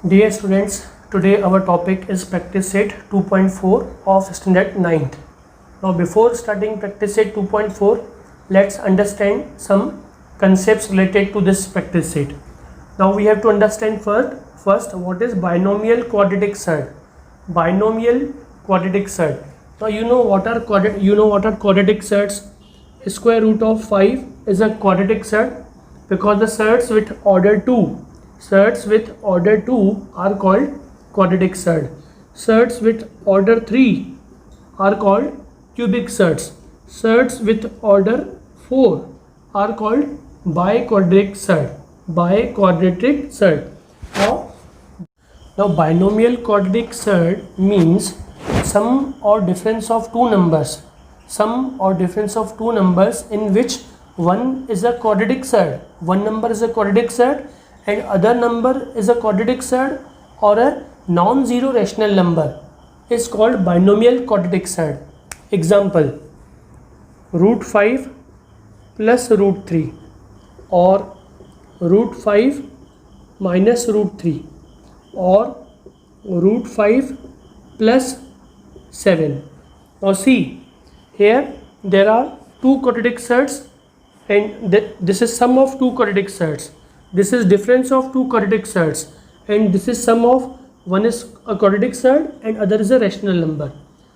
Dear students, today our topic is practice set 2.4 of standard 9th. Now before starting practice set 2.4, let's understand some concepts related to this practice set. Now we have to understand first what is binomial quadratic surd. Binomial quadratic surd. Now you know what are quadratic surds. Square root of 5 is a quadratic surd because the surds with order 2 are called quadratic surd. Surds with order 3 are called cubic surds. Surds with order 4 are called biquadratic surd. Now binomial quadratic surd means sum or difference of two numbers. Sum or difference of two numbers in which one is a quadratic surd. One number is a quadratic surd and other number is a quadratic surd or a non-zero rational number is called binomial quadratic surd. Example, root 5 plus root 3 or root 5 minus root 3 or root 5 plus 7. Now see, here there are two quadratic surds and this is sum of two quadratic surds. This is difference of two quadratic surds and this is sum of one is a quadratic surd and other is a rational number.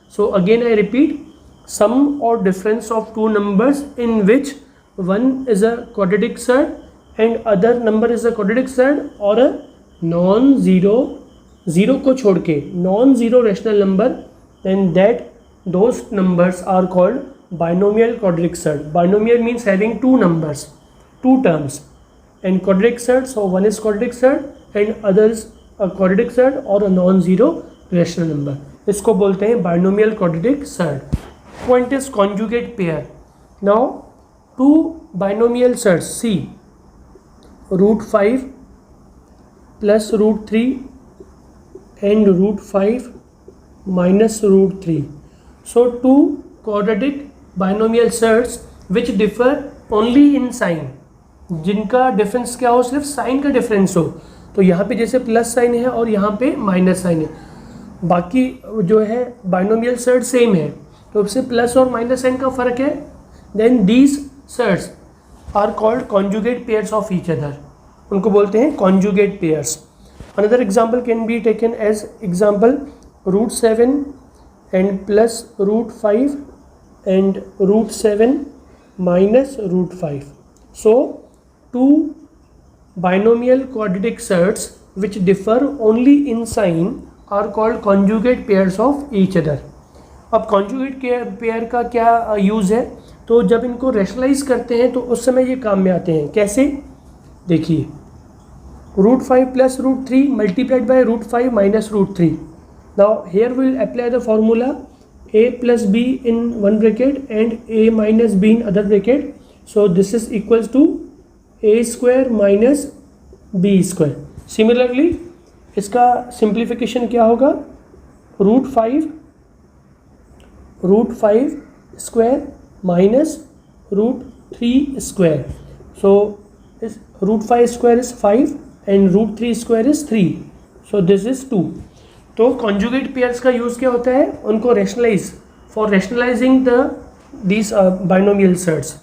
So again I repeat, sum or difference of two numbers in which one is a quadratic surd and other number is a quadratic surd or a non-zero, zero ko chhod ke non-zero rational number, then those numbers are called binomial quadratic surd. Binomial means having two numbers, two terms, and quadratic surd, so one is quadratic surd and other is a quadratic surd or a non-zero rational number. इसको बोलते हैं binomial quadratic surd. Point is conjugate pair. Now two binomial surds, see, root 5 plus root 3 and root 5 minus root 3. So two quadratic binomial surds which differ only in sign. जिनका difference क्या हो, सिर्फ sign का difference हो. तो यहाँ पे जैसे प्लस साइन है और यहाँ पे माइनस साइन है, बाकी जो है बाइनोमियल सर्ड सेम है, तो उससे प्लस और माइनस साइन का फर्क है. Then these surds are called conjugate pairs of each other. उनको बोलते हैं conjugate pairs. Another example can be taken as example root 7 and plus root 5 and root 7 minus root 5. So two binomial quadratic surds which differ only in sign are called conjugate pairs of each other. अब conjugate pair का क्या use है, तो जब इनको rationalise करते हैं तो उस समय ये काम में आते हैं. कैसे, देखिए, root 5 plus root 3 multiplied by root 5 minus root 3. Now here will apply the formula a plus b in one bracket and a minus b in other bracket. So this is equals to a square minus b square. Similarly इसका simplification क्या होगा, root 5 square minus root 3 square. So root 5 square is 5 and root 3 square is 3. So this is 2. तो conjugate pairs का use क्या होता है, उनको rationalize, for rationalizing these binomial surds.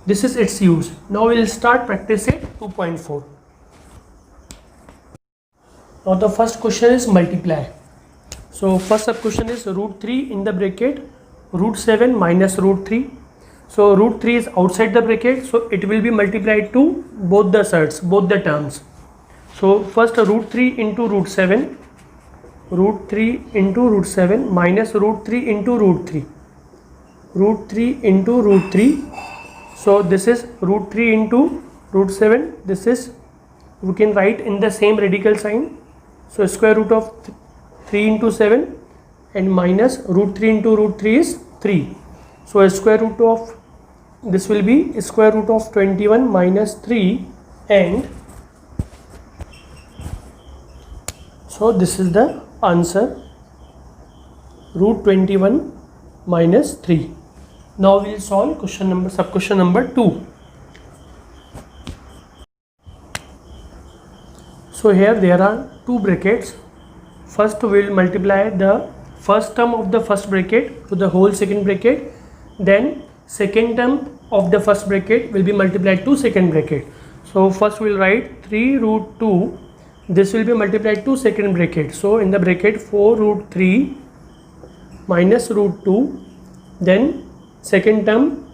This is its use. Now will start practice it 2.4. Now the first question is multiply. So first sub question is root 3 in the bracket root 7 minus root 3. So root 3 is outside the bracket, so it will be multiplied to both the surds, both the terms. So first root 3 into root 7, root 3 into root 7 minus root 3 into root 3, root 3 into root 3. So this is root 3 into root 7. This is, we can write in the same radical sign. So square root of 3 into 7 and minus root 3 into root 3 is 3. So square root of this will be square root of 21 minus 3 and so this is the answer, root 21 minus 3. Now we will solve sub question number 2. So here there are two brackets. First we will multiply the first term of the first bracket to the whole second bracket, then second term of the first bracket will be multiplied to second bracket. So first we will write 3 root 2, this will be multiplied to second bracket. So in the bracket 4 root 3 minus root 2, then second term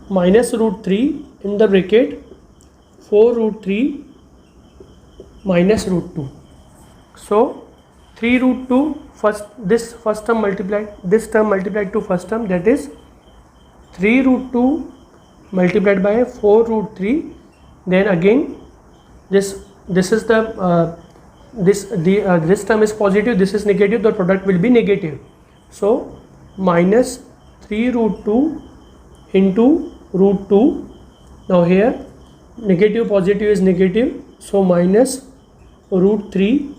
minus root 3 in the bracket 4 root 3 minus root 2. So 3 root 2, this first term multiplied, this term multiplied to first term, that is 3 root 2 multiplied by 4 root 3. Then again this is the this term is positive, this is negative, the product will be negative. So minus 3 root 2 into root 2. Now here negative positive is negative, so minus root 3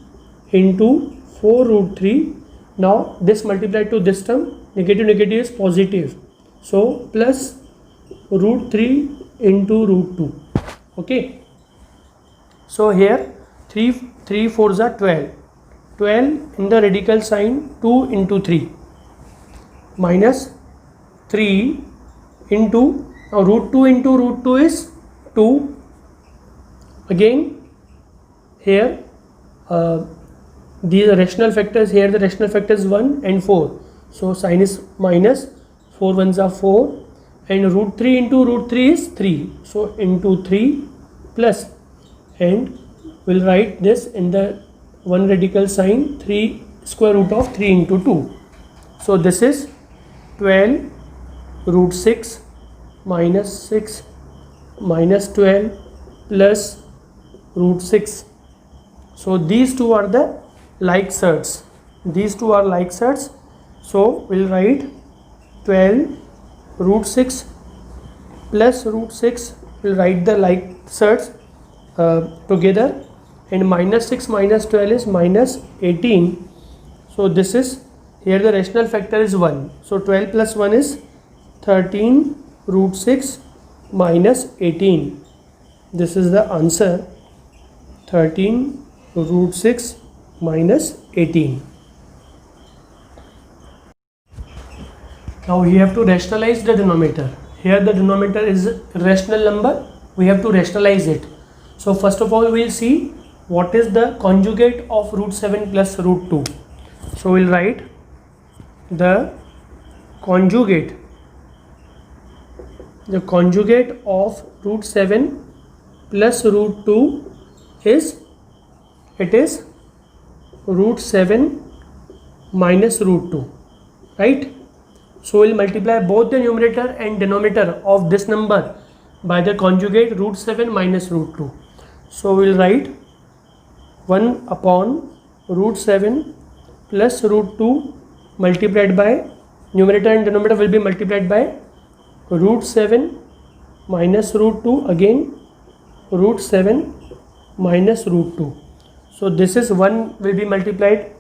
into 4 root 3. Now this multiplied to this term, negative negative is positive, so plus root 3 into root 2. Okay, so here 3 4s are 12. 12 in the radical sign 2 into 3 minus 3 into root 2 into root 2 is 2. Again here these are rational factors, here the rational factor is 1 and 4, so sign is minus, 4 ones are 4, and root 3 into root 3 is 3, so into 3 plus, and we'll write this in the one radical sign 3 square root of 3 into 2. So this is 12 root 6 minus 6 minus 12 plus root 6. So these two are the like surds. These two are like surds. So we'll write 12 root 6 plus root 6. We'll write the like surds together, and minus 6 minus 12 is minus 18. So this is, here the rational factor is 1. So 12 plus 1 is 13 root 6 minus 18. This is the answer, 13 root 6 minus 18. Now we have to rationalize the denominator. Here the denominator is a rational number, we have to rationalize it. So first of all we will see what is the conjugate of root 7 plus root 2. So we will write the conjugate of root 7 plus root 2 is, it is root 7 minus root 2, right? So we will multiply both the numerator and denominator of this number by the conjugate root 7 minus root 2. So we will write 1 upon root 7 plus root 2 multiplied by, numerator and denominator will be multiplied by root 7 minus root 2, again root 7 minus root 2. So this is 1 will be multiplied,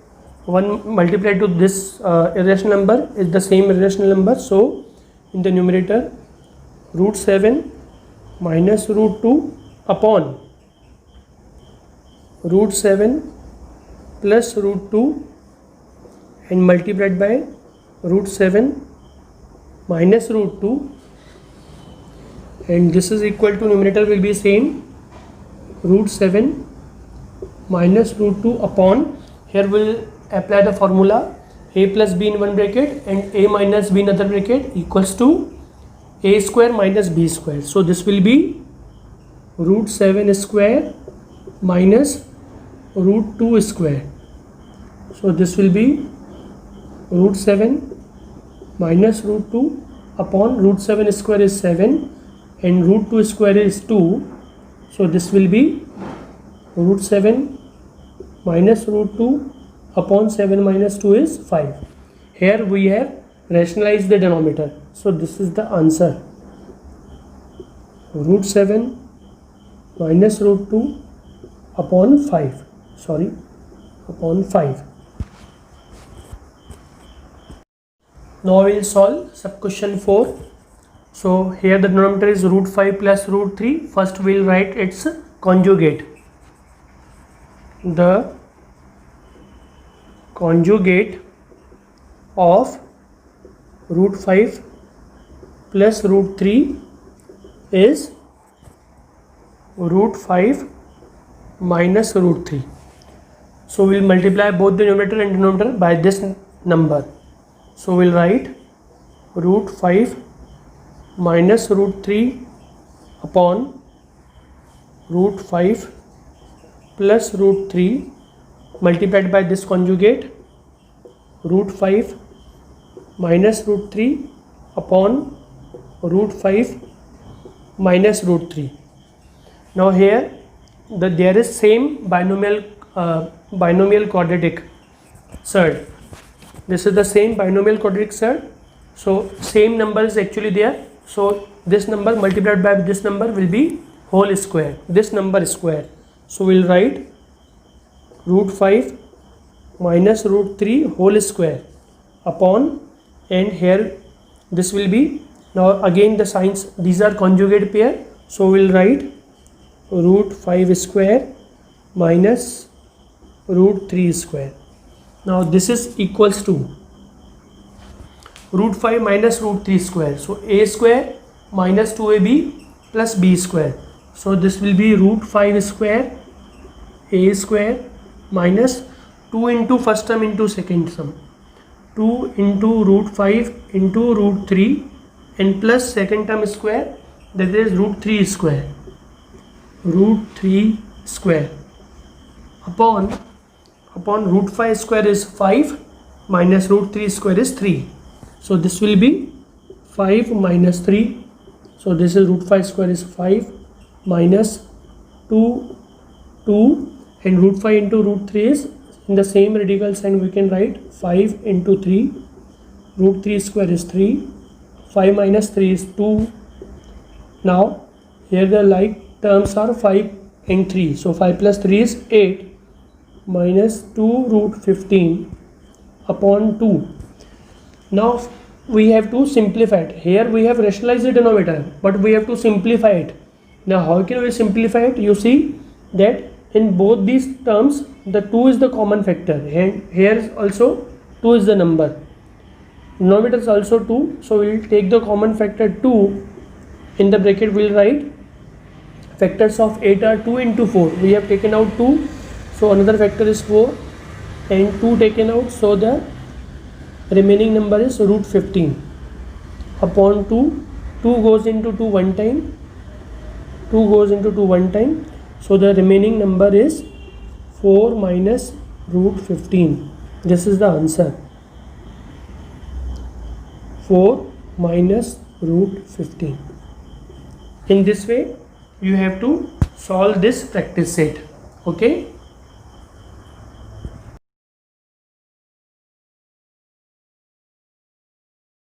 1 multiplied to this irrational number is the same irrational number. So in the numerator root 7 minus root 2 upon root 7 plus root 2 and multiplied by root 7 minus root 2, and this is equal to, numerator will be same, root 7 minus root 2 upon, here we'll apply the formula a plus b in one bracket and a minus b in other bracket equals to a square minus b square. So this will be root 7 square minus root 2 square. So this will be root 7 minus root 2 upon root 7 square is 7 and root 2 square is 2. So this will be root 7 minus root 2 upon 7 minus 2 is 5. Here we have rationalized the denominator. So this is the answer, root 7 minus root 2 upon 5, upon 5. Now we will solve sub question 4. So here the denominator is root 5 plus root 3. First we will write its conjugate. the conjugate of root 5 plus root 3 is root 5 minus root 3. So we'll multiply both the numerator and denominator by this number. So we'll write root 5 minus root 3 upon root 5 plus root 3 multiplied by this conjugate, root 5 minus root 3 upon root 5 minus root 3. Now here there is same binomial quadratic surd. This is the same binomial quadratic surd. So same number is actually there. So this number multiplied by this number will be whole square. This number is square. So we'll write root 5 minus root 3 whole square upon, and here this will be, now again the signs, these are conjugate pair. So we'll write root 5 square minus root 3 square. Now this is equals to root 5 minus root 3 square. So a square minus 2ab plus b square. So this will be root 5 square a square minus 2 into first term into second term, 2 into root 5 into root 3 and plus second term square, that is root 3 square, root 3 square upon root 5 square is 5 minus root 3 square is 3. So this will be 5 minus 3. So this is root 5 square is 5 minus 2 and root 5 into root 3 is in the same radical sign, we can write 5 into 3, root 3 square is 3, 5 minus 3 is 2. Now here the like terms are 5 and 3. So 5 plus 3 is 8 minus 2 root 15 upon 2. Now we have to simplify it. Here we have rationalized the denominator, but we have to simplify it. Now how can we simplify it? You see that in both these terms the 2 is the common factor, and here also 2 is the number. Denominator is also 2, so we will take the common factor 2. In the bracket we will write factors of 8 are 2 into 4. We have taken out 2, so another factor is 4 and 2 taken out, so the remaining number is root 15 upon 2. 2 goes into 2 one time, 2 goes into 2 one time, so the remaining number is 4 minus root 15. This is the answer, 4 minus root 15. In this way you have to solve this practice set. Okay.